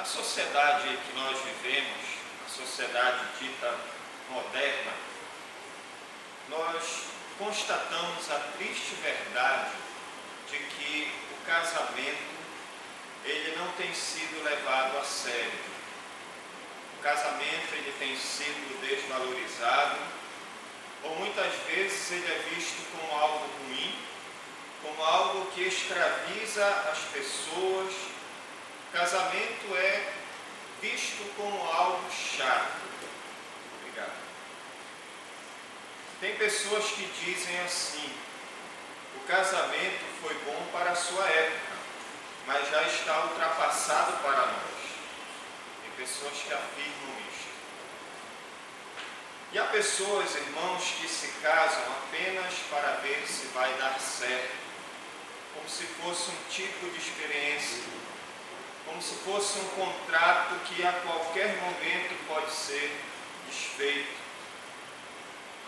A sociedade que nós vivemos, a sociedade dita moderna, nós constatamos a triste verdade de que o casamento ele não tem sido levado a sério. O casamento ele tem sido desvalorizado, ou muitas vezes ele é visto como algo ruim, como algo que escraviza as pessoas. O casamento é visto como algo chato. Obrigado. Tem pessoas que dizem assim: o casamento foi bom para a sua época, mas já está ultrapassado para nós. Tem pessoas que afirmam isto. E há pessoas, irmãos, que se casam apenas para ver se vai dar certo, como se fosse um tipo de experiência, como se fosse um contrato que a qualquer momento pode ser desfeito.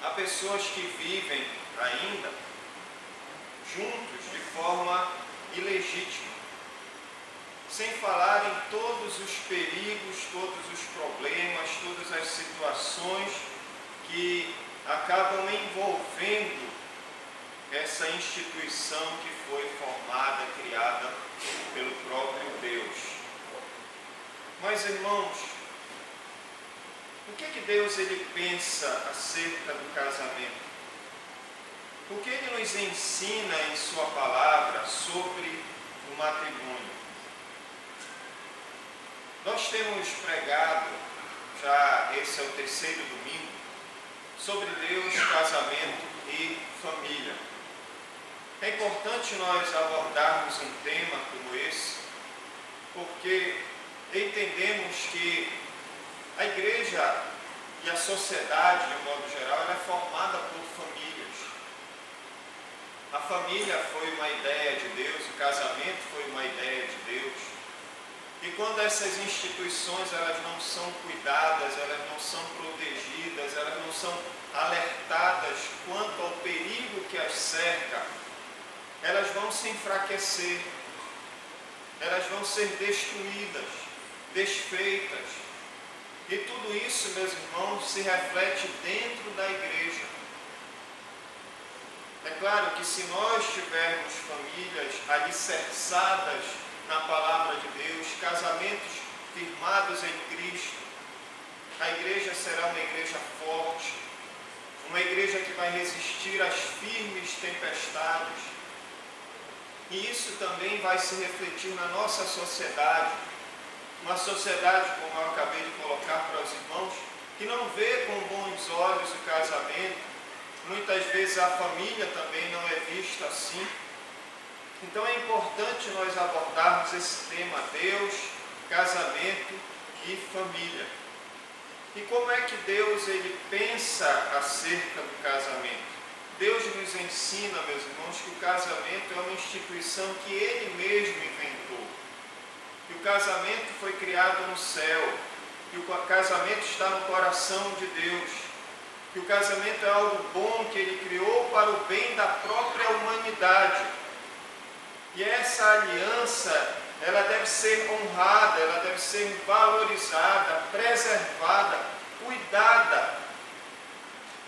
Há pessoas que vivem ainda juntos de forma ilegítima, sem falar em todos os perigos, todos os problemas, todas as situações que acabam envolvendo essa instituição que foi formada, criada pelo próprio Deus. Mas, irmãos, o que Deus ele pensa acerca do casamento? O que ele nos ensina em sua palavra sobre o matrimônio? Nós temos pregado, já esse é o 3º domingo, sobre Deus, casamento e família. É importante nós abordarmos um tema como esse, porque entendemos que a igreja e a sociedade, de um modo geral, ela é formada por famílias. A família foi uma ideia de Deus, o casamento foi uma ideia de Deus. E quando essas instituições elas não são cuidadas, elas não são protegidas, elas não são alertadas quanto ao perigo que as cerca, elas vão se enfraquecer, elas vão ser destruídas, desfeitas. E tudo isso, meus irmãos, se reflete dentro da igreja. É claro que se nós tivermos famílias alicerçadas na palavra de Deus, casamentos firmados em Cristo, a igreja será uma igreja forte, uma igreja que vai resistir às firmes tempestades. E isso também vai se refletir na nossa sociedade, uma sociedade, como eu acabei de colocar para os irmãos, que não vê com bons olhos o casamento. Muitas vezes a família também não é vista assim. Então é importante nós abordarmos esse tema: Deus, casamento e família. E como é que Deus ele pensa acerca do casamento? Deus nos ensina, meus irmãos, que o casamento é uma instituição que Ele mesmo inventou. Que o casamento foi criado no céu, que o casamento está no coração de Deus, que o casamento é algo bom que Ele criou para o bem da própria humanidade. E essa aliança, ela deve ser honrada, ela deve ser valorizada, preservada, cuidada.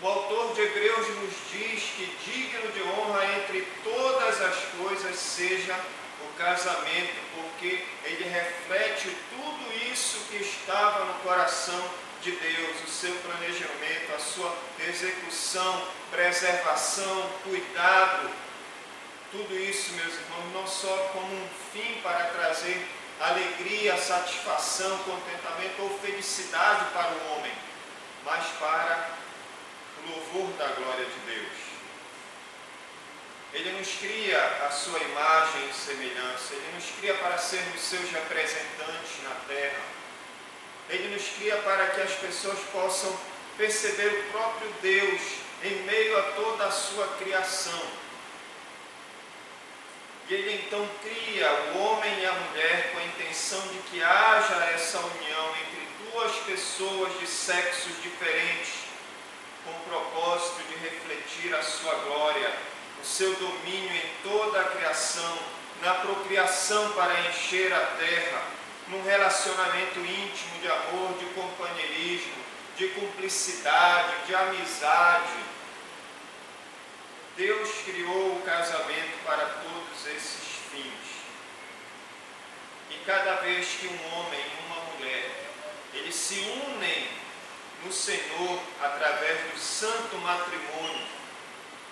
O autor de Hebreus nos diz que digno de honra entre todas as coisas seja o casamento, porque ele reflete tudo isso que estava no coração de Deus, o seu planejamento, a sua execução, preservação, cuidado. Tudo isso, meus irmãos, não só como um fim para trazer alegria, satisfação, contentamento ou felicidade para o homem, mas para o louvor da glória de Deus. Ele nos cria a sua imagem e semelhança, Ele nos cria para sermos seus representantes na terra. Ele nos cria para que as pessoas possam perceber o próprio Deus em meio a toda a sua criação. E Ele então cria o homem e a mulher com a intenção de que haja essa união entre duas pessoas de sexos diferentes, com o propósito de refletir a sua glória, o seu domínio em toda a criação, na procriação para encher a terra. num relacionamento íntimo de amor, de companheirismo, de cumplicidade, de amizade. Deus criou o casamento para todos esses fins. E cada vez que um homem e uma mulher, eles se unem no Senhor através do santo matrimônio,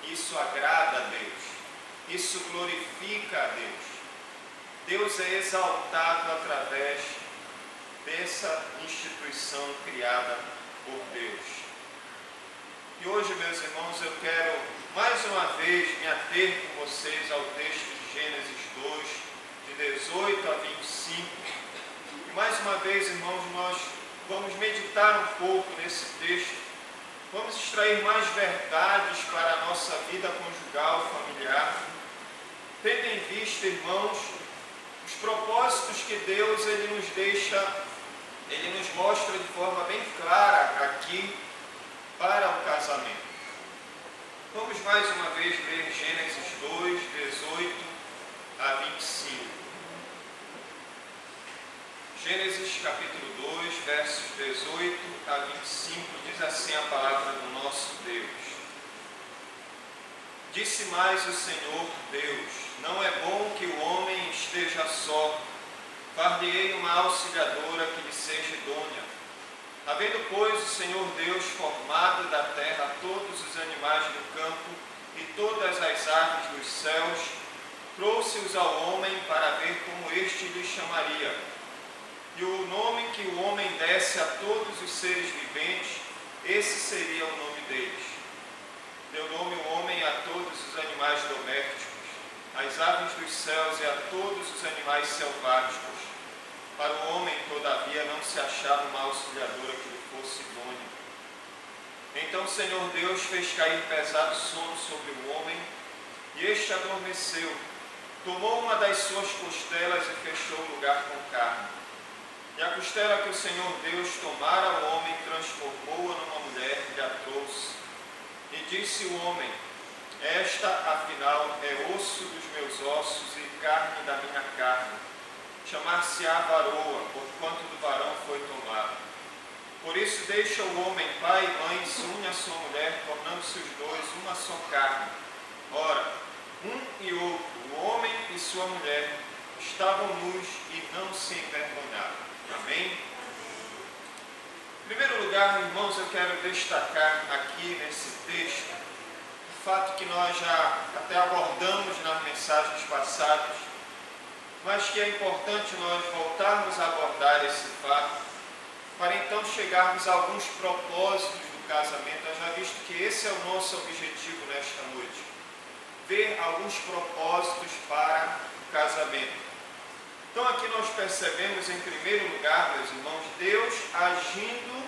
isso agrada a Deus, isso glorifica a Deus. Deus é exaltado através dessa instituição criada por Deus. E hoje, meus irmãos, eu quero mais uma vez me ater com vocês ao texto de Gênesis 2, de 18 a 25. E mais uma vez, irmãos, nós vamos meditar um pouco nesse texto. Vamos extrair mais verdades para a nossa vida conjugal, familiar. Tendo em vista, irmãos, os propósitos que Deus ele nos deixa, ele nos mostra de forma bem clara aqui para o casamento. Vamos mais uma vez ler Gênesis 2, 18 a 25. Gênesis capítulo 2, versos 18 a 25, diz assim a palavra do nosso Deus. Disse mais o Senhor Deus: não é bom que o homem esteja só, far-lhe-ei uma auxiliadora que lhe seja idônea. Havendo, pois, o Senhor Deus formado da terra todos os animais do campo e todas as aves dos céus, trouxe-os ao homem para ver como este lhe chamaria. E o nome que o homem desse a todos os seres viventes, esse seria o nome deles. Deu nome o homem a todos os animais domésticos, às aves dos céus e a todos os animais selváticos. Para o homem, todavia, não se achava uma auxiliadora que lhe fosse idônea. Então o Senhor Deus fez cair pesado sono sobre o homem, e este adormeceu. Tomou uma das suas costelas e fechou o lugar com carne. E a costela que o Senhor Deus tomara ao homem, transformou-a numa mulher e a trouxe. E disse o homem: esta, afinal, é osso dos meus ossos e carne da minha carne. Chamar-se-á varoa, porquanto do varão foi tomado. Por isso deixa o homem pai e mãe, se une a sua mulher, tornando-se os dois uma só carne. Ora, um e outro, o homem e sua mulher, estavam nus e não se envergonharam. Amém? Em primeiro lugar, irmãos, eu quero destacar aqui nesse texto o fato que nós já até abordamos nas mensagens passadas, mas que é importante nós voltarmos a abordar esse fato, para então chegarmos a alguns propósitos do casamento. Eu já visto que esse é o nosso objetivo nesta noite, ver alguns propósitos para o casamento. Então aqui nós percebemos, em primeiro lugar, meus irmãos, Deus agindo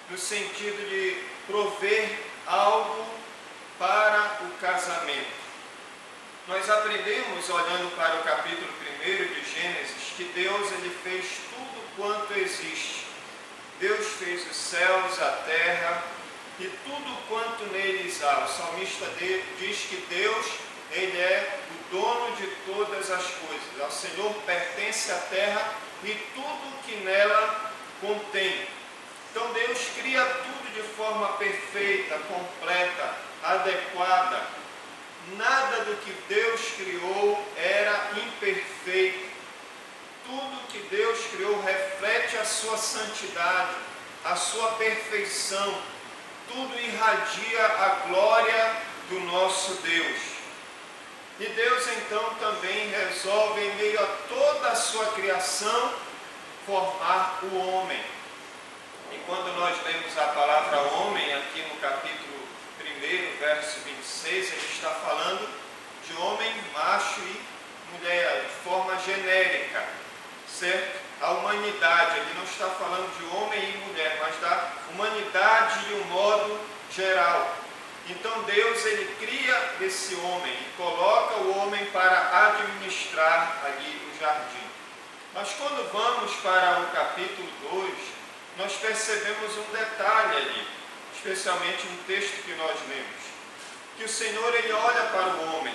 no sentido de prover algo para o casamento. Nós aprendemos, olhando para o capítulo 1 de Gênesis, que Deus ele fez tudo quanto existe. Deus fez os céus, a terra e tudo quanto neles há. O salmista diz que Deus ele é o dono de todas as coisas. Ao Senhor pertence a terra e tudo que nela contém. Então Deus cria tudo de forma perfeita, completa, adequada. Nada do que Deus criou era imperfeito. Tudo que Deus criou reflete a sua santidade, a sua perfeição. Tudo irradia a glória do nosso Deus. E Deus então também resolve, em meio a toda a sua criação, formar o homem. E quando nós lemos a palavra homem, aqui no capítulo 1, verso 26, ele está falando de homem, macho e mulher, de forma genérica, certo? A humanidade, ele não está falando de homem e mulher, mas da humanidade de um modo geral. Então Deus ele cria esse homem e coloca o homem para administrar ali o jardim. Mas quando vamos para o capítulo 2, nós percebemos um detalhe ali, especialmente no texto que nós lemos, que o Senhor ele olha para o homem,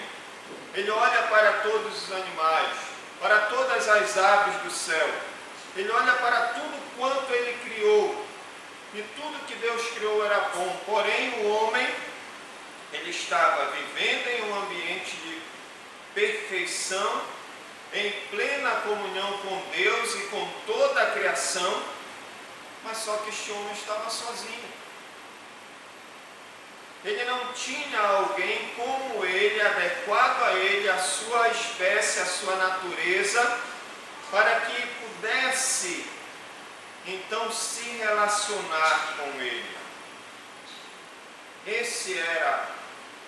ele olha para todos os animais, para todas as aves do céu, ele olha para tudo quanto ele criou, e tudo que Deus criou era bom, porém o homem, ele estava vivendo em um ambiente de perfeição, em plena comunhão com Deus e com toda a criação, mas só que este homem estava sozinho. Ele não tinha alguém como ele, adequado a ele, a sua espécie, a sua natureza, para que pudesse então se relacionar com ele. Esse era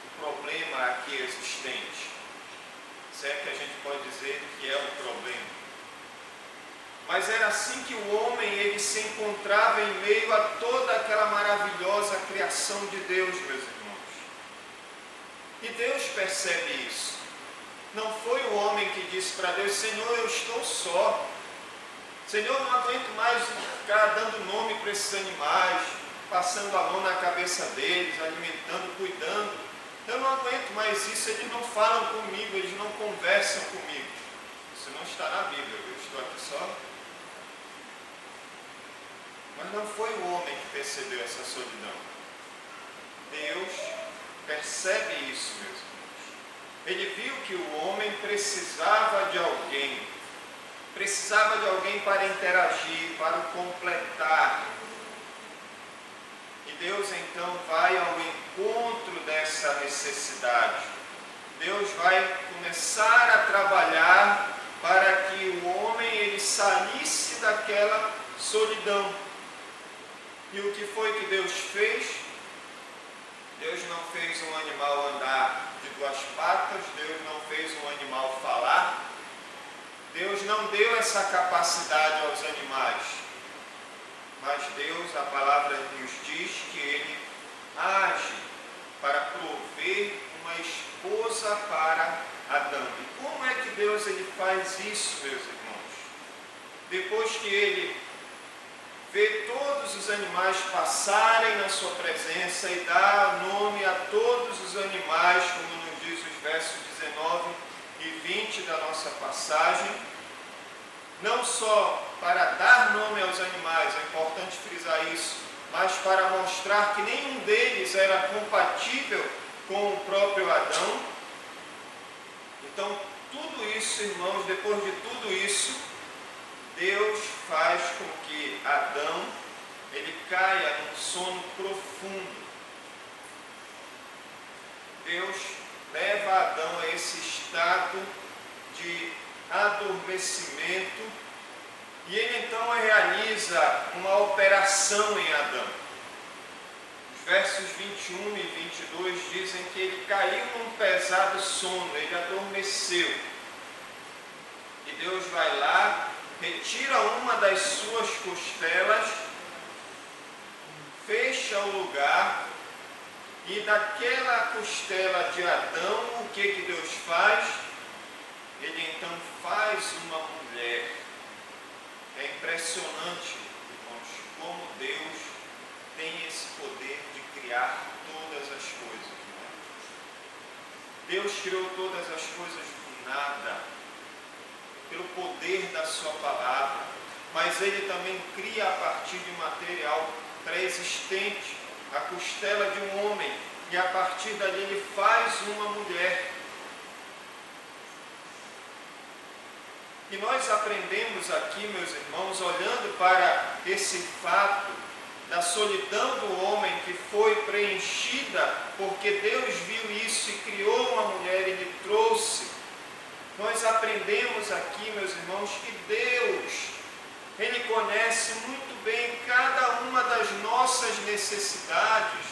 o problema aqui existente. Se é que a gente pode dizer que é um problema. Mas era assim que o homem ele se encontrava em meio a toda aquela maravilhosa criação de Deus, meus irmãos. E Deus percebe isso. Não foi o homem que disse para Deus: Senhor, eu estou só. Senhor, não aguento mais ficar dando nome para esses animais, passando a mão na cabeça deles, alimentando, cuidando. Eu não aguento mais isso, eles não falam comigo, eles não conversam comigo. Isso não está na Bíblia, eu estou aqui só. Mas não foi o homem que percebeu essa solidão. Deus percebe isso, meus irmãos. Ele viu que o homem precisava de alguém para interagir, para o completar. E Deus então vai ao encontro dessa necessidade. Deus vai começar a trabalhar para que o homem ele saísse daquela solidão. E o que foi que Deus fez? Deus não fez um animal andar de duas patas, Deus não fez um animal falar. Deus não deu essa capacidade aos animais. Mas Deus, a palavra nos diz que Ele age para prover uma esposa para Adão. E como é que Deus ele faz isso, meus irmãos? Depois que Ele vê todos os animais passarem na sua presença e dá nome a todos os animais, como nos diz os versos 19 e 20 da nossa passagem, não só para dar nome aos animais, é importante frisar isso, mas para mostrar que nenhum deles era compatível com o próprio Adão. Então, tudo isso, irmãos, depois de tudo isso, Deus faz com que Adão ele caia num sono profundo. Deus leva Adão a esse estado de adormecimento e ele então realiza uma operação em Adão. Os versos 21 e 22 dizem que ele caiu num pesado sono, ele adormeceu. E Deus vai lá, retira uma das suas costelas, fecha o lugar, e daquela costela de Adão, o que Deus faz? Ele então faz uma mulher. É impressionante, irmãos, como Deus tem esse poder de criar todas as coisas. Né? Deus criou todas as coisas do nada, pelo poder da sua palavra, mas Ele também cria a partir de material pré-existente, a costela de um homem, e a partir dali Ele faz uma mulher. E nós aprendemos aqui, meus irmãos, olhando para esse fato da solidão do homem que foi preenchida, porque Deus viu isso e criou uma mulher e lhe trouxe. Nós aprendemos aqui, meus irmãos, que Deus, Ele conhece muito bem cada uma das nossas necessidades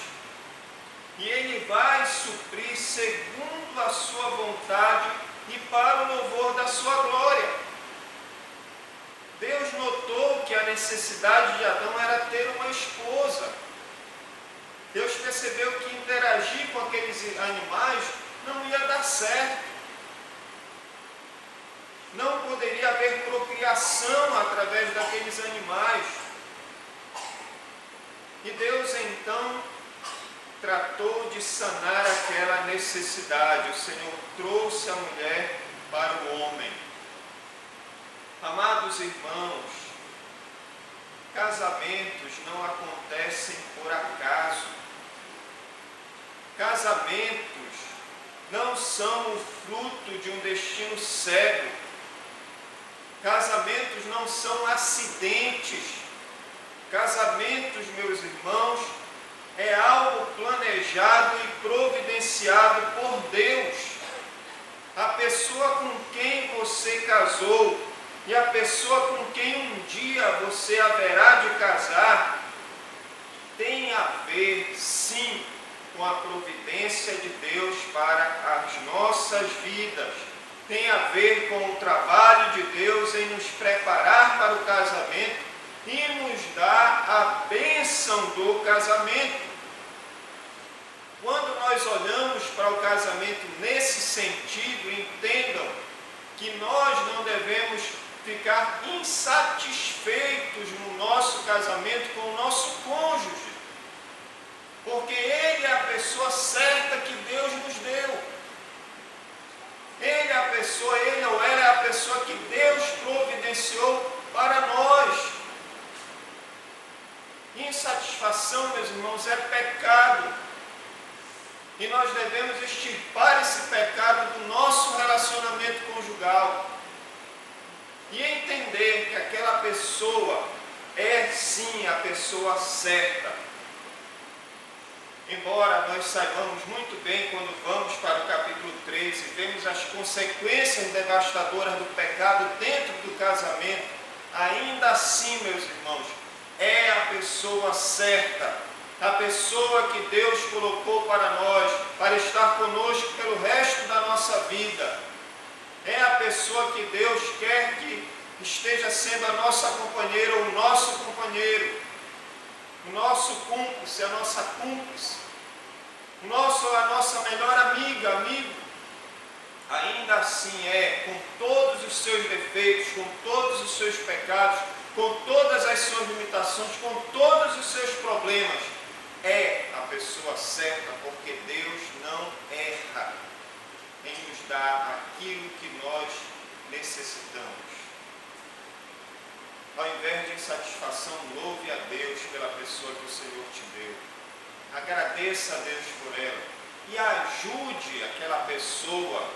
e Ele vai suprir segundo a sua vontade e para o louvor da sua glória. Deus notou que a necessidade de Adão era ter uma esposa. Deus percebeu que interagir com aqueles animais não ia dar certo. Não poderia haver procriação através daqueles animais. E Deus então tratou de sanar aquela necessidade. O Senhor trouxe a mulher para o homem. Amados irmãos, Casamentos não acontecem por acaso. Casamentos não são o fruto de um destino cego. Casamentos não são acidentes. Casamentos, meus irmãos, é algo planejado e providenciado por Deus. A pessoa com quem você casou e a pessoa com quem um dia você haverá de casar tem a ver, sim, com a providência de Deus para as nossas vidas. Tem a ver com o trabalho de Deus em nos preparar para o casamento e nos dar a bênção do casamento. Quando nós olhamos para o casamento nesse sentido, entendam que nós não devemos ficar insatisfeitos no nosso casamento com o nosso cônjuge, porque ele é a pessoa certa que Deus nos deu. Ele ou ela é a pessoa que Deus providenciou para nós. Insatisfação, meus irmãos, é pecado. E nós devemos extirpar esse pecado do nosso relacionamento conjugal. E entender que aquela pessoa é sim a pessoa certa. Embora nós saibamos muito bem, quando vamos para o capítulo 13, vemos as consequências devastadoras do pecado dentro do casamento, ainda assim, meus irmãos, é a pessoa certa, a pessoa que Deus colocou para nós, para estar conosco pelo resto da nossa vida. É a pessoa que Deus quer que esteja sendo a nossa companheira ou o nosso companheiro, o nosso cúmplice, a nossa cúmplice, a nossa melhor amiga, amigo. Ainda assim é, com todos os seus defeitos, com todos os seus pecados, com todas as suas limitações, com todos os seus problemas, é a pessoa certa, porque Deus não erra em nos dar aquilo que nós necessitamos. Ao invés de insatisfação, louve a Deus pela pessoa que o Senhor te deu. Agradeça a Deus por ela e ajude aquela pessoa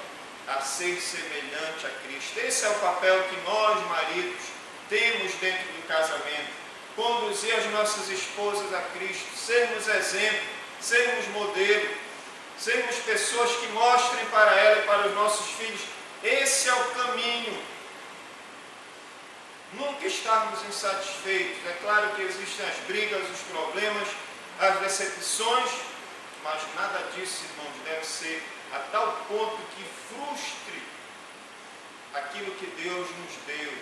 a ser semelhante a Cristo. Esse é o papel que nós, maridos, temos dentro do casamento. Conduzir as nossas esposas a Cristo, sermos exemplo, sermos modelo, sermos pessoas que mostrem para ela e para os nossos filhos. Esse é o caminho. Nunca estarmos insatisfeitos. É claro que existem as brigas, os problemas, as decepções, mas nada disso, irmãos, deve ser a tal ponto que frustre aquilo que Deus nos deu,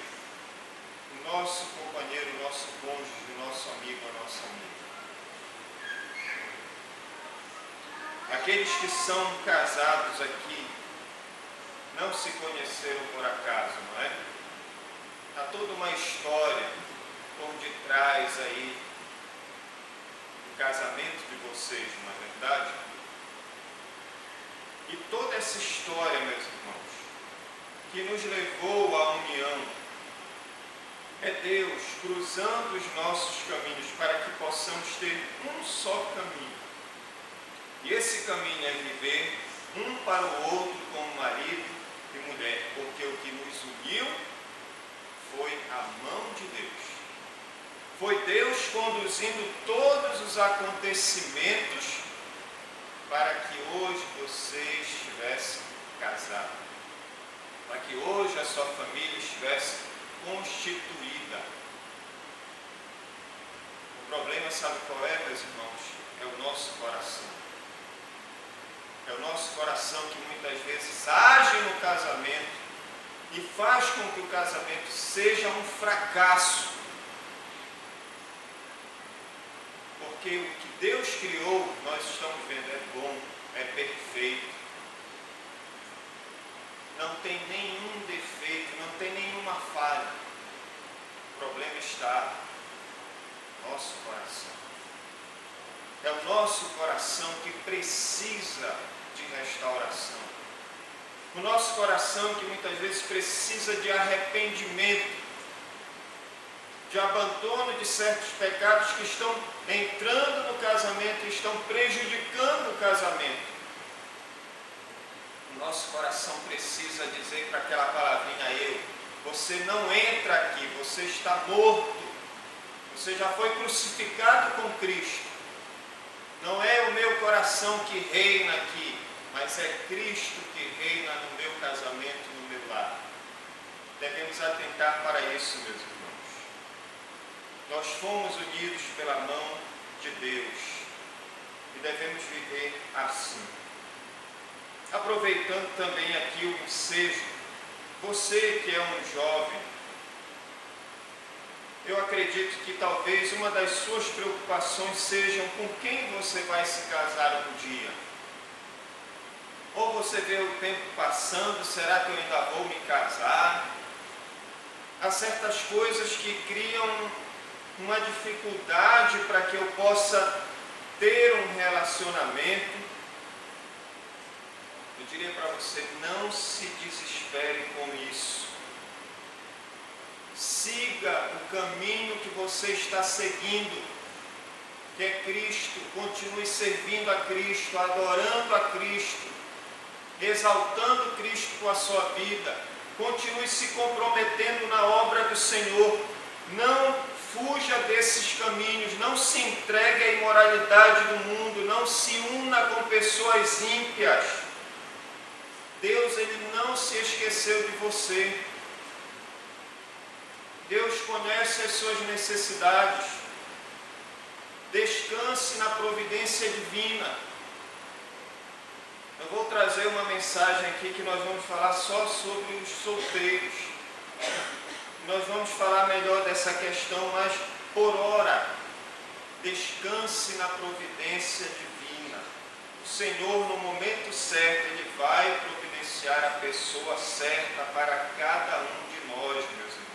o nosso companheiro, o nosso cônjuge, o nosso amigo, a nossa amiga. Aqueles que são casados aqui não se conheceram por acaso, não é? Há toda uma história por detrás aí do casamento de vocês, não é verdade? E toda essa história, meus irmãos, que nos levou à união, é Deus cruzando os nossos caminhos para que possamos ter um só caminho. E esse caminho é viver um para o outro como marido e mulher, porque o que nos uniu foi a mão de Deus. Foi Deus conduzindo todos os acontecimentos para que hoje você estivesse casado, para que hoje a sua família estivesse constituída. O problema, sabe qual é, meus irmãos? É o nosso coração. É o nosso coração que muitas vezes age no casamento e faz com que o casamento seja um fracasso. Porque o que Deus criou, nós estamos vendo, é bom, é perfeito. Não tem nenhum defeito, não tem nenhuma falha. O problema está no nosso coração. É o nosso coração que precisa de restauração. O nosso coração que muitas vezes precisa de arrependimento. de abandono de certos pecados que estão entrando no casamento e estão prejudicando o casamento. O nosso coração precisa dizer para aquela palavrinha eu: você não entra aqui, você está morto, você já foi crucificado com Cristo. Não é o meu coração que reina aqui, mas é Cristo que reina no meu casamento, no meu lar. Devemos atentar para isso, meus irmãos. Nós fomos unidos pela mão de Deus e devemos viver assim. Aproveitando também aqui o ensejo, você que é um jovem, eu acredito que talvez uma das suas preocupações sejam com quem você vai se casar um dia. Ou você vê o tempo passando, será que eu ainda vou me casar? Há certas coisas que criam uma dificuldade para que eu possa ter um relacionamento. Eu diria para você, não se desespere com isso. Siga o caminho que você está seguindo, que é Cristo. Continue servindo a Cristo, adorando a Cristo, exaltando Cristo com a sua vida. Continue se comprometendo na obra do Senhor. Não fuja desses caminhos, não se entregue à imoralidade do mundo, não se una com pessoas ímpias. Deus, Ele não se esqueceu de você. Deus conhece as suas necessidades. Descanse na providência divina. Eu vou trazer uma mensagem aqui que nós vamos falar só sobre os solteiros. Nós vamos falar melhor dessa questão, mas por hora, descanse na providência divina. O Senhor, no momento certo, Ele vai providenciar a pessoa certa para cada um de nós, meus irmãos.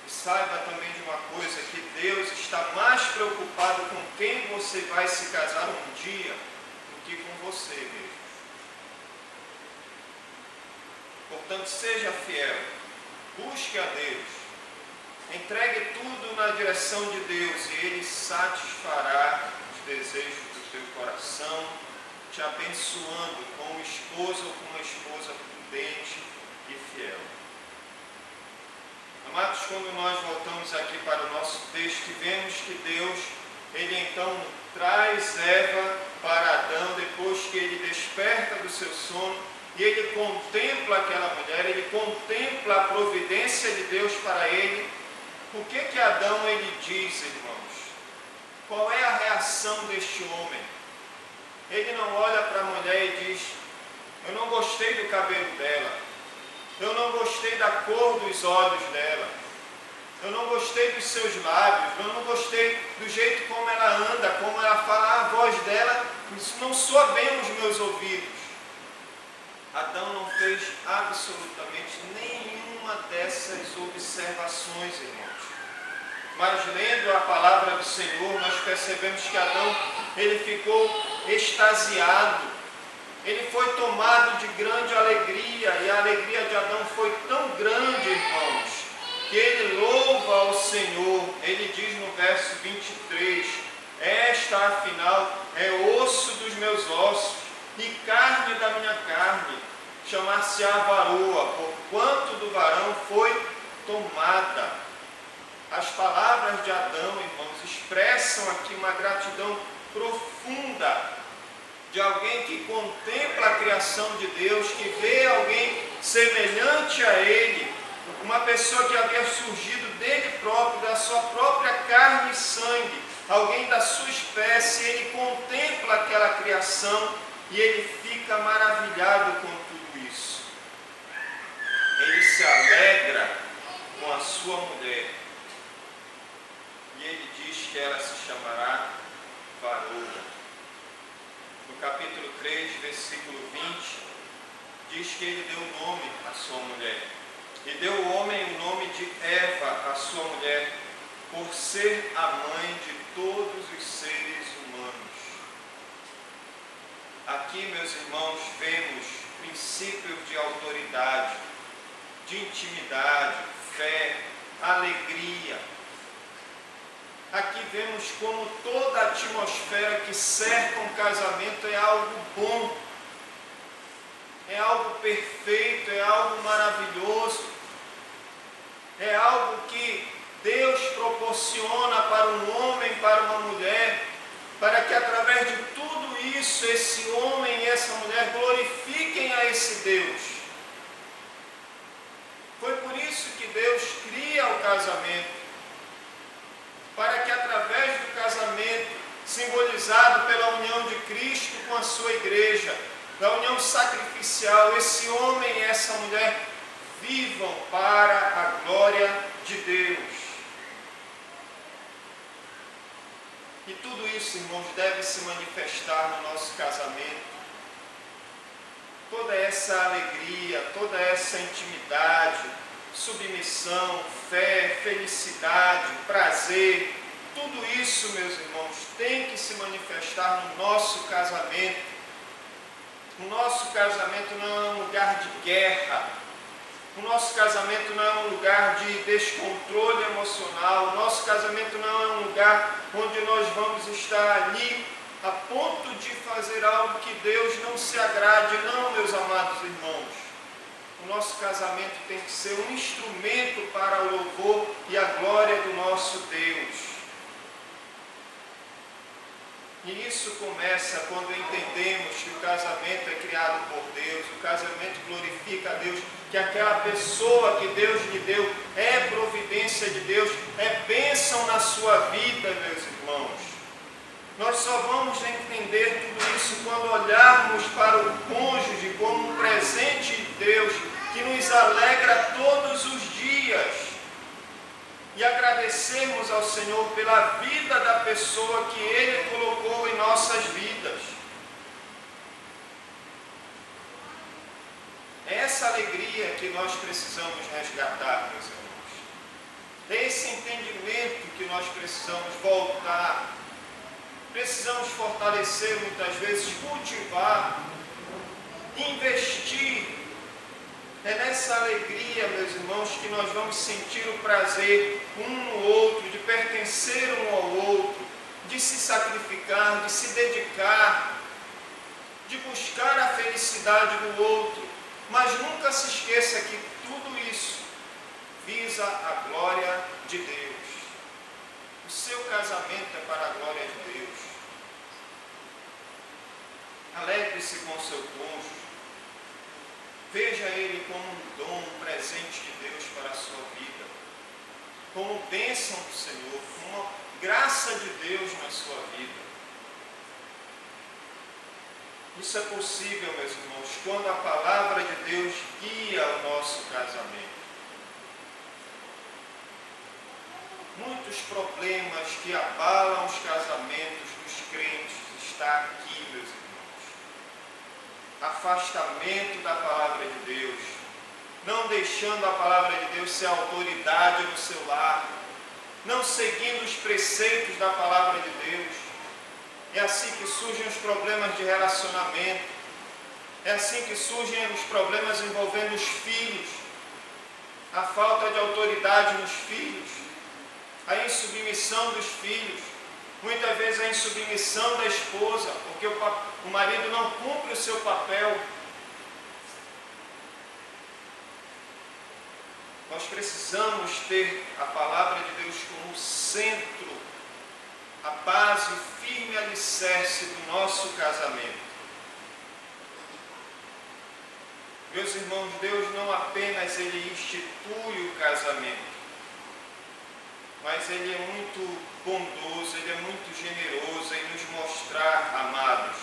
E saiba também de uma coisa, que Deus está mais preocupado com quem você vai se casar um dia do que com você mesmo. Portanto, seja fiel, busque a Deus, entregue tudo na direção de Deus e Ele satisfará os desejos do teu coração, te abençoando com um esposo ou com uma esposa prudente e fiel. Amados, quando nós voltamos aqui para o nosso texto, vemos que Deus, Ele então traz Eva para Adão, depois que ele desperta do seu sono, e ele contempla aquela mulher, ele contempla a providência de Deus para ele. O que Adão ele diz, irmãos? Qual é a reação deste homem? Ele não olha para a mulher e diz: eu não gostei do cabelo dela, eu não gostei da cor dos olhos dela, eu não gostei dos seus lábios, eu não gostei do jeito como ela anda, como ela fala, a voz dela, isso não soa bem aos meus ouvidos. Adão não fez absolutamente nenhuma dessas observações, irmãos. Mas lendo a palavra do Senhor, nós percebemos que Adão, ele ficou extasiado. Ele foi tomado de grande alegria, e a alegria de Adão foi tão grande, irmãos, que ele louva ao Senhor. Ele diz no verso 23, esta afinal é osso dos meus ossos e carne da minha carne, chamar-se-á varoa, porquanto do varão foi tomada. As palavras de Adão, irmãos, expressam aqui uma gratidão profunda de alguém que contempla a criação de Deus, que vê alguém semelhante a ele, uma pessoa que havia surgido dele próprio, da sua própria carne e sangue, alguém da sua espécie. Ele contempla aquela criação e ele fica maravilhado com tudo isso. Ele se alegra com a sua mulher e ele diz que ela se chamará varoa. No capítulo 3, versículo 20, diz que ele deu nome à sua mulher. E deu o homem o nome de Eva, a sua mulher, por ser a mãe de todos os seres humanos. Aqui, meus irmãos, vemos princípios de autoridade, de intimidade, fé, alegria. Aqui vemos como toda a atmosfera que cerca um casamento é algo bom, é algo perfeito, é algo maravilhoso, é algo que Deus proporciona para um homem, para uma mulher, para que através de tudo isso, esse homem e essa mulher glorifiquem a esse Deus. Foi por isso que Deus cria o casamento, para que através do casamento, simbolizado pela união de Cristo com a sua igreja, da união sacrificial, esse homem e essa mulher vivam para a glória de Deus. E tudo isso, irmãos, deve se manifestar no nosso casamento. Toda essa alegria, toda essa intimidade, submissão, fé, felicidade, prazer, tudo isso, meus irmãos, tem que se manifestar no nosso casamento. O nosso casamento não é um lugar de guerra. O nosso casamento não é um lugar de descontrole emocional. O nosso casamento não é um lugar onde nós vamos estar ali a ponto de fazer algo que Deus não se agrade. Não, meus amados irmãos. O nosso casamento tem que ser um instrumento para o louvor e a glória do nosso Deus. E isso começa quando entendemos que o casamento é criado por Deus, o casamento glorifica a Deus, que aquela pessoa que Deus lhe deu é providência de Deus, é bênção na sua vida, meus irmãos. Nós só vamos entender tudo isso quando olharmos para o cônjuge como um presente de Deus, que nos alegra todos os dias. E agradecermos ao Senhor pela vida da pessoa que Ele colocou em nossas vidas. É essa alegria que nós precisamos resgatar, meus irmãos. É esse entendimento que nós precisamos voltar. Precisamos fortalecer muitas vezes, cultivar, investir. É nessa alegria, meus irmãos, que nós vamos sentir o prazer um no outro, de pertencer um ao outro, de se sacrificar, de se dedicar, de buscar a felicidade do outro. Mas nunca se esqueça que tudo isso visa a glória de Deus. O seu casamento é para a glória de Deus. Alegre-se com o seu cônjuge. Veja ele como um dom, um presente de Deus para a sua vida, como bênção do Senhor, como uma graça de Deus na sua vida. Isso é possível, meus irmãos, quando a palavra de Deus guia o nosso casamento. Muitos problemas que abalam os casamentos dos crentes estão aqui, meus irmãos. Afastamento da palavra de Deus, não deixando a palavra de Deus ser autoridade no seu lar, não seguindo os preceitos da palavra de Deus. É assim que surgem os problemas de relacionamento, é assim que surgem os problemas envolvendo os filhos, a falta de autoridade nos filhos, a insubmissão dos filhos, muitas vezes a insubmissão da esposa, porque o marido não cumpre o seu papel. Nós precisamos ter a palavra de Deus como centro, a base, o firme alicerce do nosso casamento. Meus irmãos, Deus não apenas Ele institui o casamento, mas Ele é muito bondoso, Ele é muito generoso em nos mostrar, amados,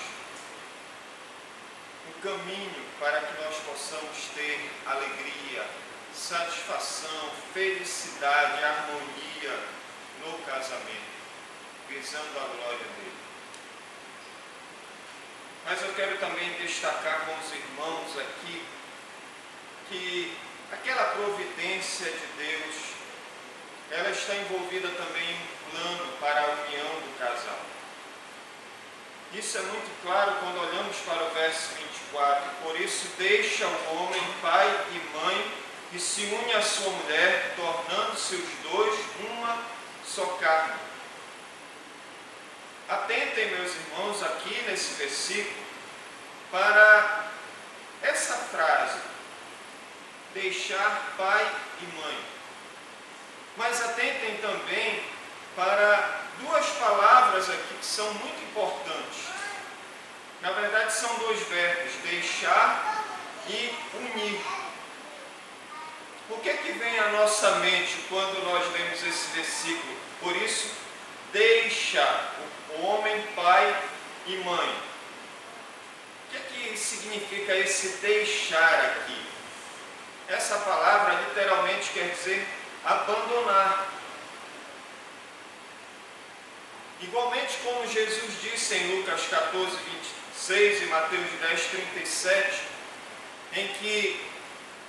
um caminho para que nós possamos ter alegria, satisfação, felicidade, harmonia no casamento, visando a glória dele. Mas eu quero também destacar com os irmãos aqui que aquela providência de Deus, ela está envolvida também em um plano para a união do casal. Isso é muito claro quando olhamos para o verso 24. Por isso deixa o homem pai e mãe que se une à sua mulher, tornando-se os dois uma só carne. Atentem, meus irmãos, aqui nesse versículo, para essa frase, deixar pai e mãe. Mas atentem também para duas palavras aqui que são muito importantes. Na verdade, são dois verbos, deixar e unir. O que é que vem à nossa mente quando nós lemos esse versículo? Por isso, deixa o homem pai e mãe. O que é que significa esse deixar aqui? Essa palavra literalmente quer dizer abandonar. Igualmente como Jesus disse em Lucas 14, 26 e Mateus 10, 37, em que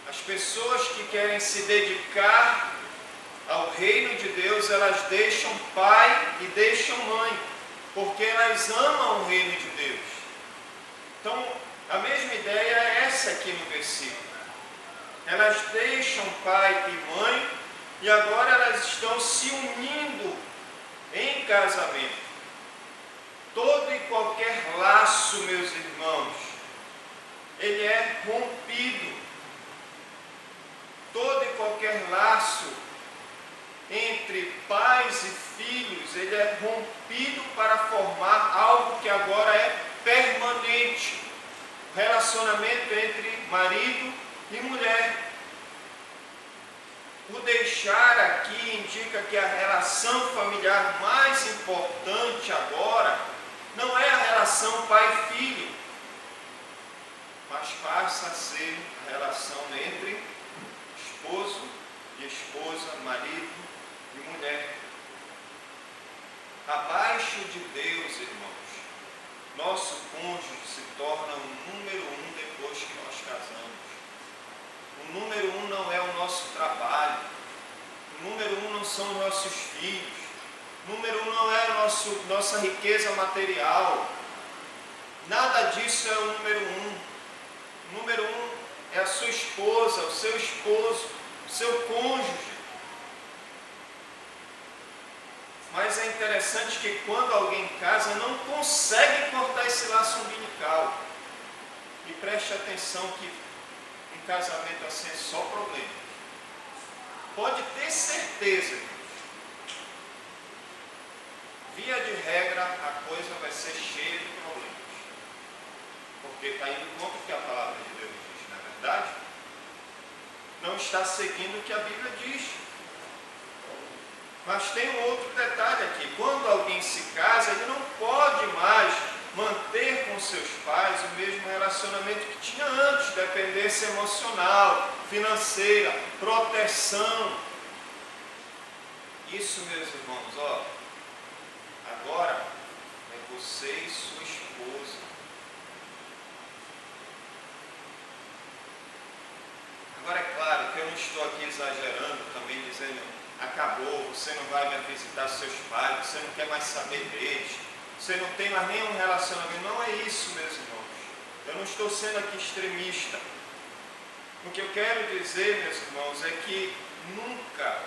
as pessoas que querem se dedicar ao reino de Deus, elas deixam pai e deixam mãe, porque elas amam o reino de Deus. Então, a mesma ideia é essa aqui no versículo. Elas deixam pai e mãe e agora elas estão se unindo em casamento. Todo e qualquer laço, meus irmãos, ele é rompido. Todo e qualquer laço entre pais e filhos, ele é rompido para formar algo que agora é permanente. Relacionamento entre marido e mulher. O deixar aqui indica que a relação familiar mais importante agora não é a relação pai-filho, mas passa a ser a relação entre esposo e esposa, marido e mulher. Abaixo de Deus, irmãos, nosso cônjuge se torna o número 1 depois que nós casamos. O número 1 não é o nosso trabalho. O número 1 não são os nossos filhos. O número 1 não é a nossa riqueza material. Nada disso é o número 1. O número 1 é a sua esposa, o seu esposo, o seu cônjuge. Mas é interessante que quando alguém casa, não consegue cortar esse laço umbilical. E preste atenção que um casamento assim é só problema. Pode ter certeza, via de regra, a coisa vai ser cheia de problemas. Porque está indo contra o que a palavra de Deus diz, não é verdade? Não está seguindo o que a Bíblia diz. Mas tem um outro detalhe aqui. Quando alguém se casa, ele não pode mais manter com seus pais o mesmo relacionamento que tinha antes, dependência emocional, financeira, proteção. Isso, meus irmãos, agora é você e sua esposa. Agora é claro que eu não estou aqui exagerando, também dizendo, acabou, você não vai mais visitar seus pais, você não quer mais saber deles, você não tem mais nenhum relacionamento. Não é isso, meus irmãos. Eu não estou sendo aqui extremista. O que eu quero dizer, meus irmãos, é que nunca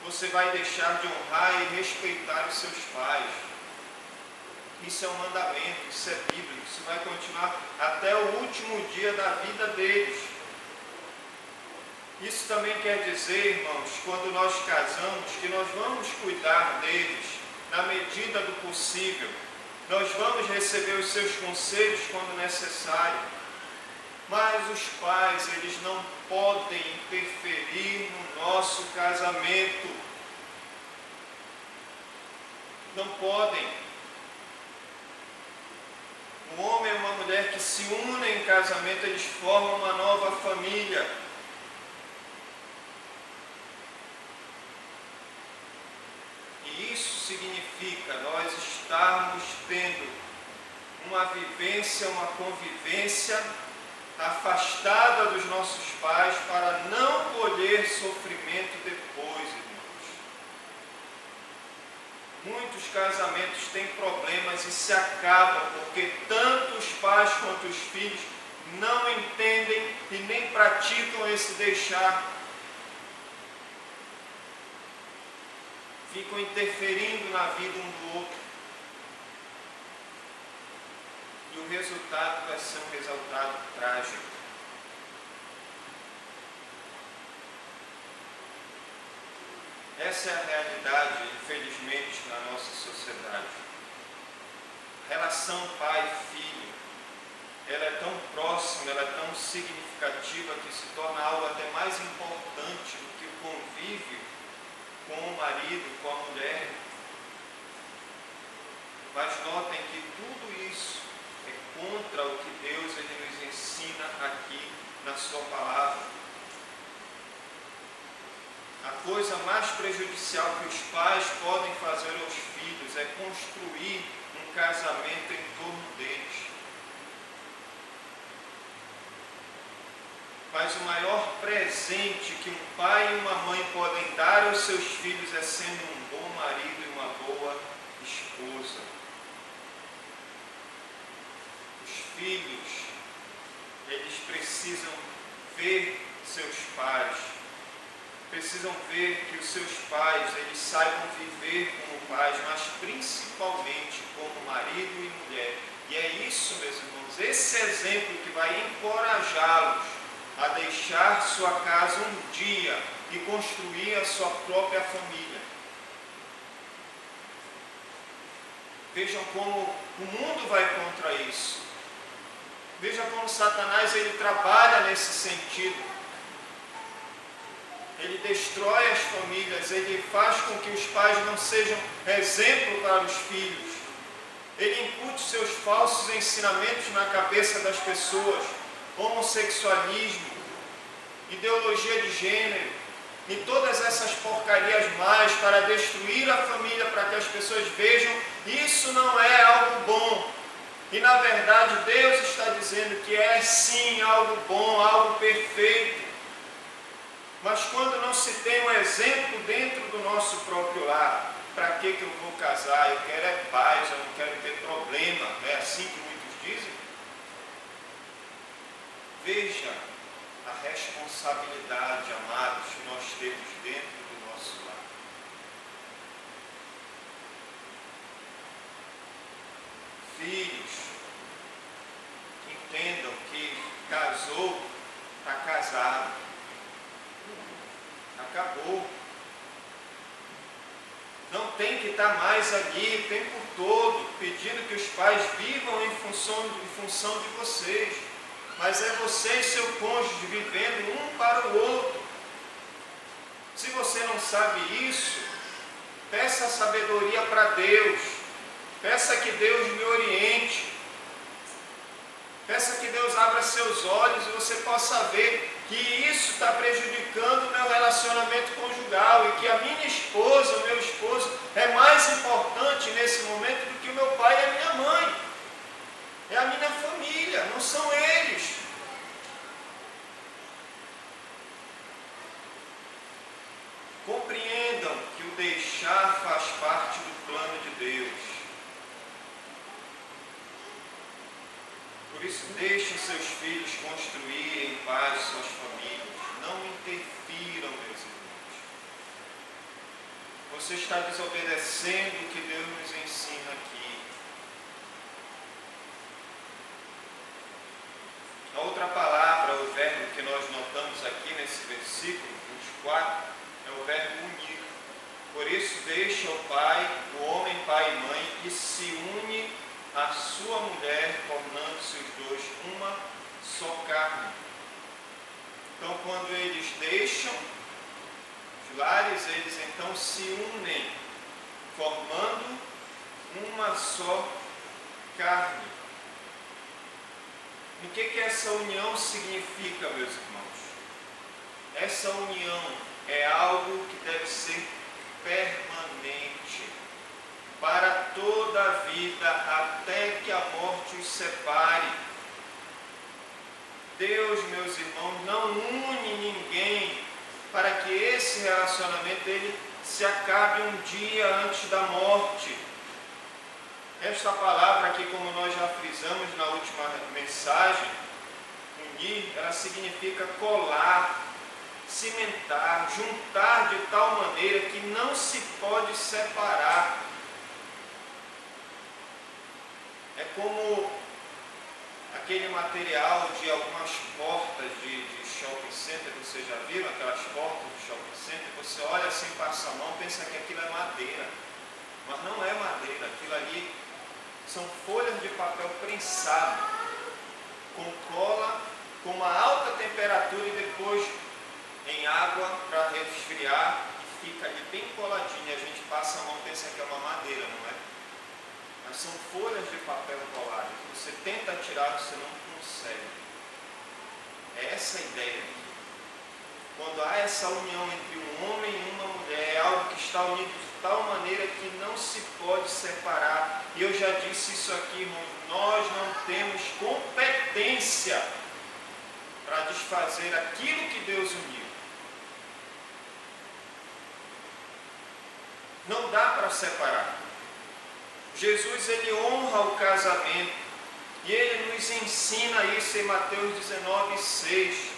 você vai deixar de honrar e respeitar os seus pais. Isso é um mandamento, isso é bíblico, isso vai continuar até o último dia da vida deles. Isso também quer dizer, irmãos, quando nós casamos, que nós vamos cuidar deles na medida do possível. Nós vamos receber os seus conselhos quando necessário. Mas os pais, eles não podem interferir no nosso casamento. Não podem. Um homem e uma mulher que se unem em casamento, eles formam uma nova família. E isso significa nós estarmos tendo uma vivência, uma convivência afastada dos nossos pais para não colher sofrimento depois, irmãos. Muitos casamentos têm problemas e se acabam porque tanto os pais quanto os filhos não entendem e nem praticam esse deixar. Ficam interferindo na vida um do outro. E o resultado vai ser um resultado trágico. Essa é a realidade, infelizmente, na nossa sociedade. A relação pai-filho, ela é tão próxima, ela é tão significativa que se torna algo até mais importante do que o convívio com o marido, com a mulher. Mas notem que tudo isso é contra o que Deus ele nos ensina aqui na sua palavra. A coisa mais prejudicial que os pais podem fazer aos filhos é construir um casamento em torno deles. Mas o maior presente que um pai e uma mãe podem dar aos seus filhos é sendo um bom marido e uma boa esposa. Os filhos, eles precisam ver seus pais, precisam ver que os seus pais, eles saibam viver como pais, mas principalmente como marido e mulher. E é isso, meus irmãos, esse exemplo que vai encorajá-los a deixar sua casa um dia e construir a sua própria família. Vejam como o mundo vai contra isso. Veja como Satanás ele trabalha nesse sentido. Ele destrói as famílias, ele faz com que os pais não sejam exemplo para os filhos. Ele incute seus falsos ensinamentos na cabeça das pessoas. Homossexualismo, ideologia de gênero e todas essas porcarias mais para destruir a família, para que as pessoas vejam isso não é algo bom. E na verdade Deus está dizendo que é sim algo bom, algo perfeito. Mas quando não se tem um exemplo dentro do nosso próprio lar, para que eu vou casar? Eu quero é paz, eu não quero ter problema. Não é assim que muitos dizem? Veja a responsabilidade, amados, que nós temos dentro do nosso lar. Filhos, entendam que casou, está casado. Acabou. Não tem que estar mais ali o tempo todo pedindo que os pais vivam em função de vocês. Mas é você e seu cônjuge vivendo um para o outro. Se você não sabe isso, peça sabedoria para Deus. Peça que Deus me oriente. Peça que Deus abra seus olhos e você possa ver que isso está prejudicando o meu relacionamento conjugal e que a minha esposa, o meu esposo, é mais importante nesse momento do que o meu pai e a minha mãe. É a minha família, não são eles. Compreendam que o deixar faz parte do plano de Deus. Por isso, deixem seus filhos construírem em paz suas famílias. Não interfiram, meus irmãos. Você está desobedecendo o que Deus nos ensina aqui. A outra palavra, o verbo que nós notamos aqui nesse versículo 24, é o verbo unir. Por isso, deixa o homem, pai e mãe, e se une a sua mulher, tornando-se os dois uma só carne. Então, quando eles deixam os lares, eles então se unem, formando uma só carne. O que essa união significa, meus irmãos? Essa união é algo que deve ser permanente, para toda a vida, até que a morte os separe. Deus, meus irmãos, não une ninguém para que esse relacionamento ele se acabe um dia antes da morte. Esta palavra aqui, como nós já frisamos na última mensagem, unir, ela significa colar, cimentar, juntar de tal maneira que não se pode separar. É como aquele material de algumas portas de shopping center, vocês já viram aquelas portas de shopping center? Você olha assim, passa a mão, pensa que aquilo é madeira, mas não é madeira, aquilo ali são folhas de papel prensado, com cola, com uma alta temperatura e depois em água para resfriar, e fica ali bem coladinho. A gente passa a mão e pensa que é uma madeira, não é? Mas são folhas de papel coladas. Você tenta tirar, você não consegue. É essa a ideia. Quando há essa união entre um homem e uma mulher, é algo que está unido de tal maneira que não se pode separar. E eu já disse isso aqui, irmãos, nós não temos competência para desfazer aquilo que Deus uniu. Não dá para separar. Jesus, ele honra o casamento, e ele nos ensina isso em Mateus 19:6.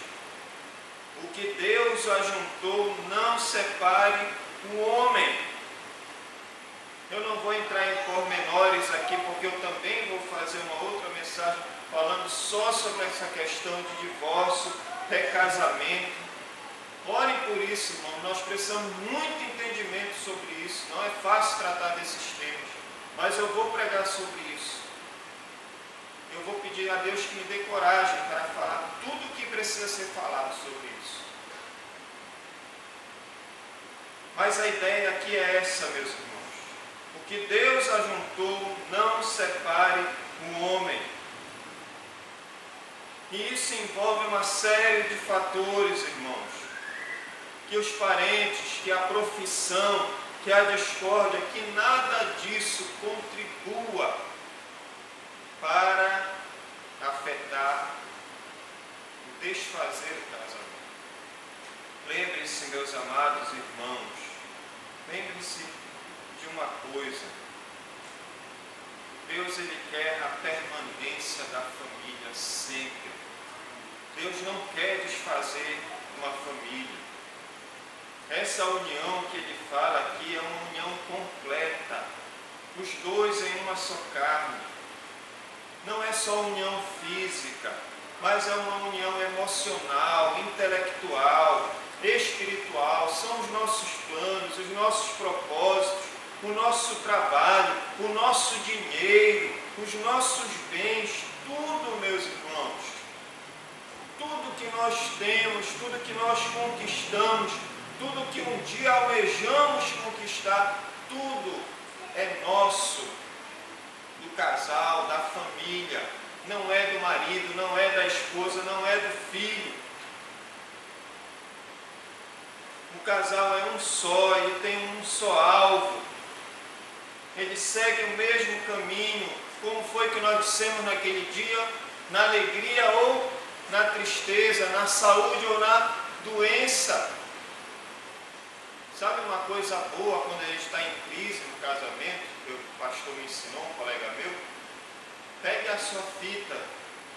O que Deus ajuntou, não separe o homem. Eu não vou entrar em pormenores aqui, porque eu também vou fazer uma outra mensagem falando só sobre essa questão de divórcio, recasamento. Orem por isso, irmão. Nós precisamos muito entendimento sobre isso. Não é fácil tratar desses temas, mas eu vou pregar sobre isso. Eu vou pedir a Deus que me dê coragem para falar tudo o que precisa ser falado sobre isso. Mas a ideia aqui é essa, meus irmãos. O que Deus ajuntou, não separe o homem. E isso envolve uma série de fatores, irmãos. Que os parentes, que a profissão, que a discórdia, que nada disso contribua para afetar e desfazer o casamento. Lembre-se, meus amados irmãos, lembre-se de uma coisa. Deus, ele quer a permanência da família sempre. Deus não quer desfazer uma família. Essa união que ele fala aqui é uma união completa. Os dois em uma só carne. Não é só união física, mas é uma união emocional, intelectual, espiritual. São os nossos planos, os nossos propósitos, o nosso trabalho, o nosso dinheiro, os nossos bens, tudo, meus irmãos. Tudo que nós temos, tudo que nós conquistamos, tudo que um dia almejamos conquistar, tudo é nosso, do casal, da família. Não é do marido, não é da esposa, não é do filho. O casal é um só, ele tem um só alvo. Ele segue o mesmo caminho. Como foi que nós dissemos naquele dia? Na alegria ou na tristeza, na saúde ou na doença. Sabe uma coisa boa quando a gente está em crise no casamento? O pastor me ensinou, um colega meu. Pegue a sua fita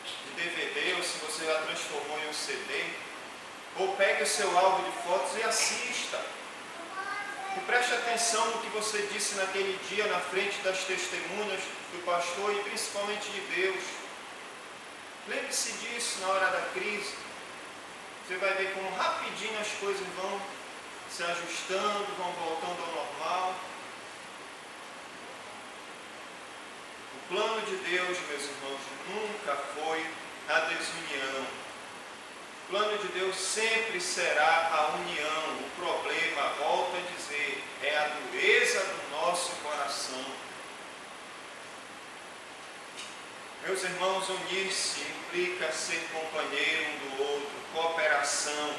de DVD, ou se você já transformou em um CD, ou pegue o seu álbum de fotos e assista. E preste atenção no que você disse naquele dia na frente das testemunhas do pastor e principalmente de Deus. Lembre-se disso na hora da crise. Você vai ver como rapidinho as coisas vão se ajustando, vão voltando ao normal. O plano de Deus, meus irmãos, nunca foi a desunião. O plano de Deus sempre será a união. O problema, volto a dizer, é a dureza do nosso coração. Meus irmãos, unir-se implica ser companheiro um do outro, cooperação.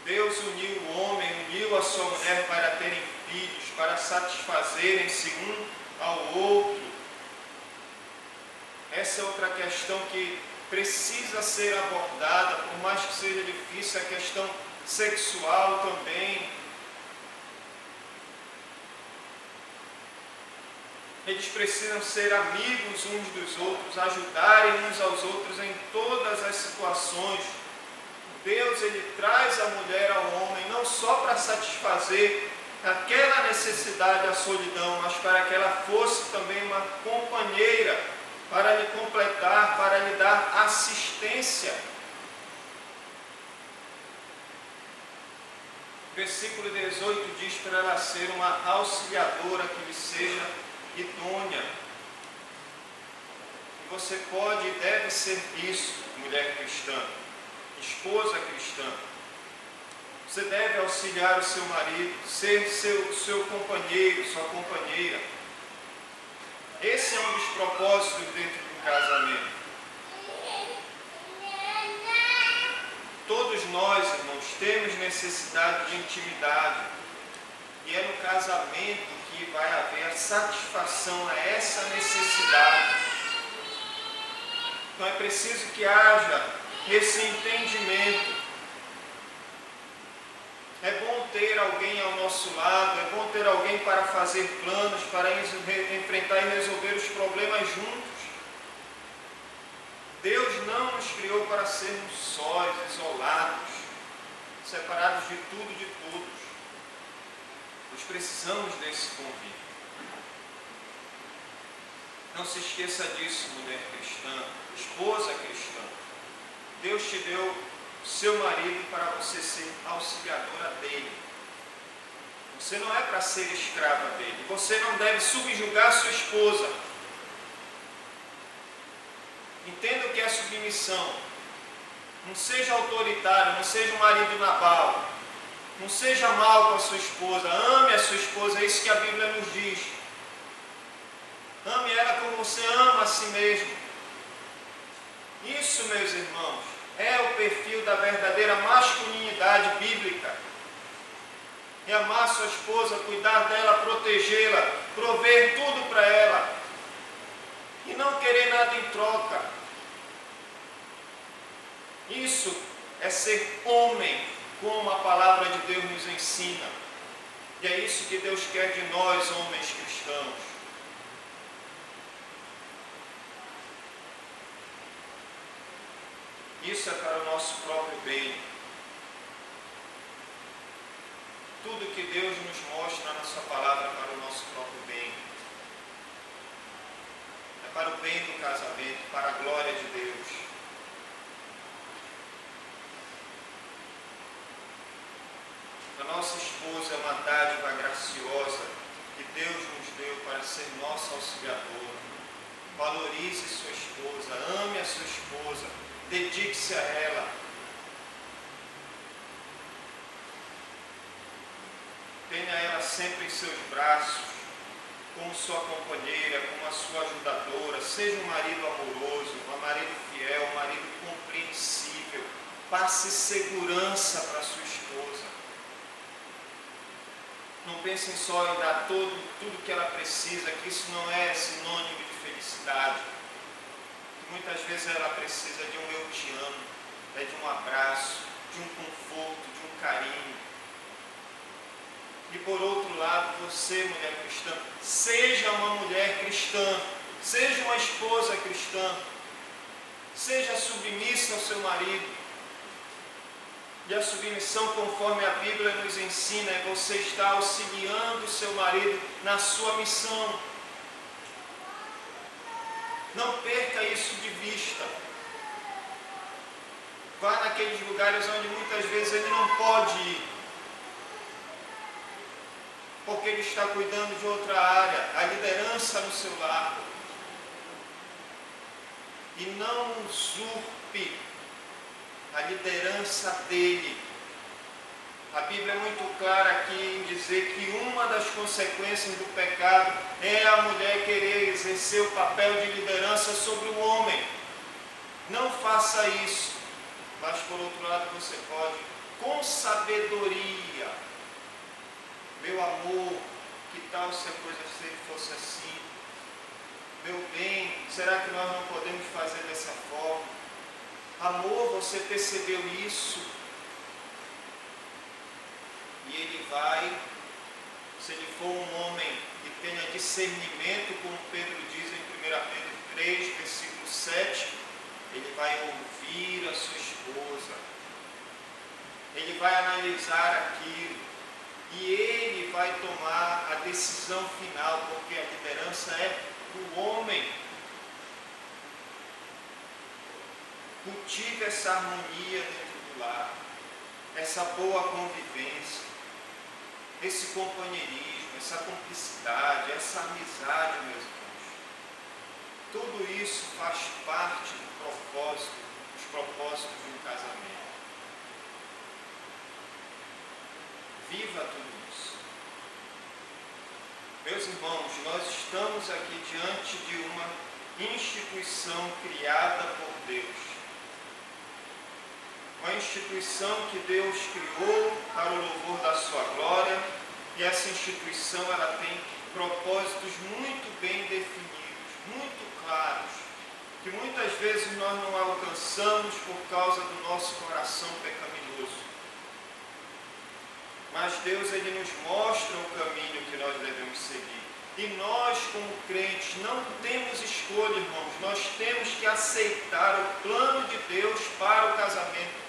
Deus uniu o homem, uniu a sua mulher para terem filhos, para satisfazerem-se um ao outro. Essa é outra questão que precisa ser abordada, por mais que seja difícil, a questão sexual também. Eles precisam ser amigos uns dos outros, ajudarem uns aos outros em todas as situações. Deus, Ele traz a mulher ao homem não só para satisfazer aquela necessidade, a solidão, mas para que ela fosse também uma companheira, para lhe completar, para lhe dar assistência. Versículo 18 diz para ela ser uma auxiliadora que lhe seja idônea. E você pode e deve ser isso, mulher cristã, esposa cristã. Você deve auxiliar o seu marido, ser seu companheiro, sua companheira. Esse é um dos propósitos dentro do casamento. Todos nós, irmãos, temos necessidade de intimidade. E é no casamento que vai haver a satisfação a essa necessidade. Então é preciso que haja esse entendimento. É bom ter alguém ao nosso lado, é bom ter alguém para fazer planos, para enfrentar e resolver os problemas juntos. Deus não nos criou para sermos sós, isolados, separados de tudo e de todos. Nós precisamos desse convívio. Não se esqueça disso, mulher cristã, esposa cristã. Deus te deu seu marido para você ser auxiliadora dele. Você não é para ser escrava dele. Você não deve subjugar sua esposa. Entenda o que é submissão. Não seja autoritário, não seja um marido Nabal. Não seja mal com a sua esposa. Ame a sua esposa, é isso que a Bíblia nos diz. Ame ela como você ama a si mesmo. Isso, meus irmãos, é o perfil da verdadeira masculinidade bíblica. É amar sua esposa, cuidar dela, protegê-la, prover tudo para ela. E não querer nada em troca. Isso é ser homem, como a palavra de Deus nos ensina. E é isso que Deus quer de nós, homens cristãos. Isso é para o nosso próprio bem. Tudo que Deus nos mostra na sua palavra é para o nosso próprio bem. É para o bem do casamento, para a glória de Deus. A nossa esposa é uma dádiva graciosa que Deus nos deu para ser nossa auxiliadora. Valorize sua esposa, ame a sua esposa, dedique-se a ela. Tenha ela sempre em seus braços, como sua companheira, como a sua ajudadora. Seja um marido amoroso, um marido fiel, um marido compreensível. Passe segurança para sua esposa. Não pensem só em dar tudo que ela precisa, que isso não é sinônimo de felicidade. Muitas vezes ela precisa de um eu te amo, de um abraço, de um conforto, de um carinho. E por outro lado, você, mulher cristã, seja uma mulher cristã, seja uma esposa cristã, seja submissa ao seu marido. E a submissão, conforme a Bíblia nos ensina, é você estar auxiliando o seu marido na sua missão. Não perca isso de vista. Vá naqueles lugares onde muitas vezes ele não pode ir, porque ele está cuidando de outra área, a liderança no seu lar. E não usurpe a liderança dele. A Bíblia é muito clara aqui em dizer que uma das consequências do pecado é a mulher querer exercer o papel de liderança sobre o homem. Não faça isso, mas por outro lado você pode, com sabedoria, meu amor, que tal se a coisa fosse assim? Meu bem, será que nós não podemos fazer dessa forma? Amor, você percebeu isso? E ele vai, se ele for um homem tenha discernimento, como Pedro diz em 1 Pedro 3, versículo 7, ele vai ouvir a sua esposa, ele vai analisar aquilo, e ele vai tomar a decisão final, porque a liderança é do homem. Cultive essa harmonia dentro do lar, essa boa convivência, esse companheirismo, essa cumplicidade, essa amizade, meus irmãos. Tudo isso faz parte dos propósitos de um casamento. Viva tudo isso. Meus irmãos, nós estamos aqui diante de uma instituição criada por Deus. Uma instituição que Deus criou para o louvor da sua glória, e essa instituição ela tem propósitos muito bem definidos, muito claros, que muitas vezes nós não alcançamos por causa do nosso coração pecaminoso. Mas Deus ele nos mostra o caminho que nós devemos seguir. E nós, como crentes, não temos escolha, irmãos. Nós temos que aceitar o plano de Deus para o casamento.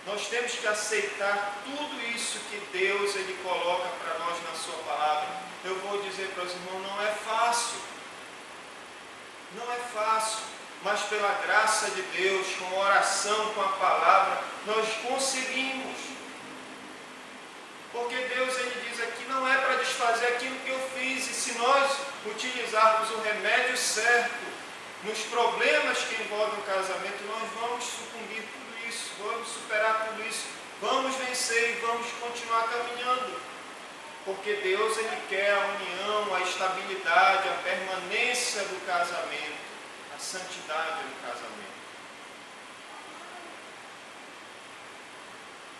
Nós temos que aceitar tudo isso que Deus ele coloca para nós na sua palavra. Eu vou dizer para os irmãos, não é fácil. Não é fácil. Mas pela graça de Deus, com a oração, com a palavra, nós conseguimos. Porque Deus ele diz aqui, não é para desfazer aquilo que eu fiz. E se nós utilizarmos o remédio certo nos problemas que envolvem o casamento, nós vamos sucumbir tudo isso, vamos superar tudo isso, vamos vencer e vamos continuar caminhando. Porque Deus ele quer a união, a estabilidade, a permanência do casamento, a santidade do casamento.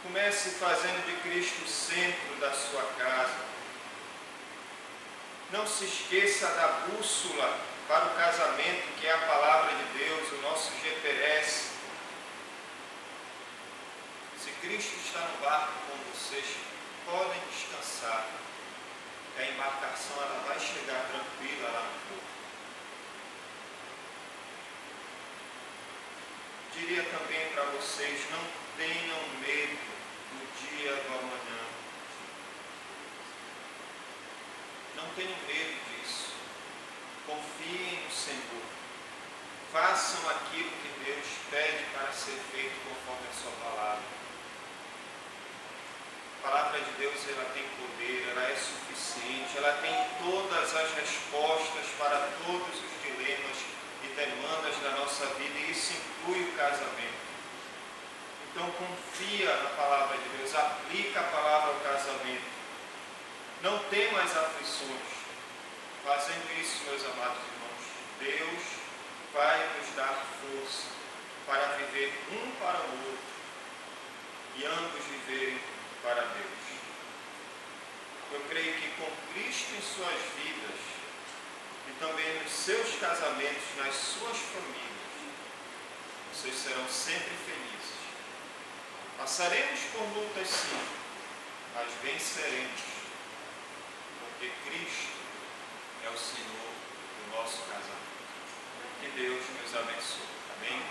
Comece fazendo de Cristo o centro da sua casa. Não se esqueça da bússola para o casamento, que é a palavra de Deus, o nosso GPS. Se Cristo está no barco com vocês, podem descansar. A embarcação ela vai chegar tranquila lá no porto. Diria também para vocês, não tenham medo do dia do amanhã. Não tenham medo disso. Confiem no Senhor. Façam aquilo que Deus pede para ser feito conforme a sua palavra. A palavra de Deus ela tem poder, ela é suficiente, ela tem todas as respostas para todos os dilemas e demandas da nossa vida, e isso inclui o casamento. Então confia na palavra de Deus, aplica a palavra ao casamento. Não tem mais aflições. Fazendo isso, meus amados irmãos, Deus vai nos dar força para viver um para o outro e ambos viverem para Deus. Eu creio que com Cristo em suas vidas e também nos seus casamentos, nas suas famílias, vocês serão sempre felizes. Passaremos por lutas sim, mas venceremos, porque Cristo é o Senhor do nosso casamento. Que Deus nos abençoe. Amém?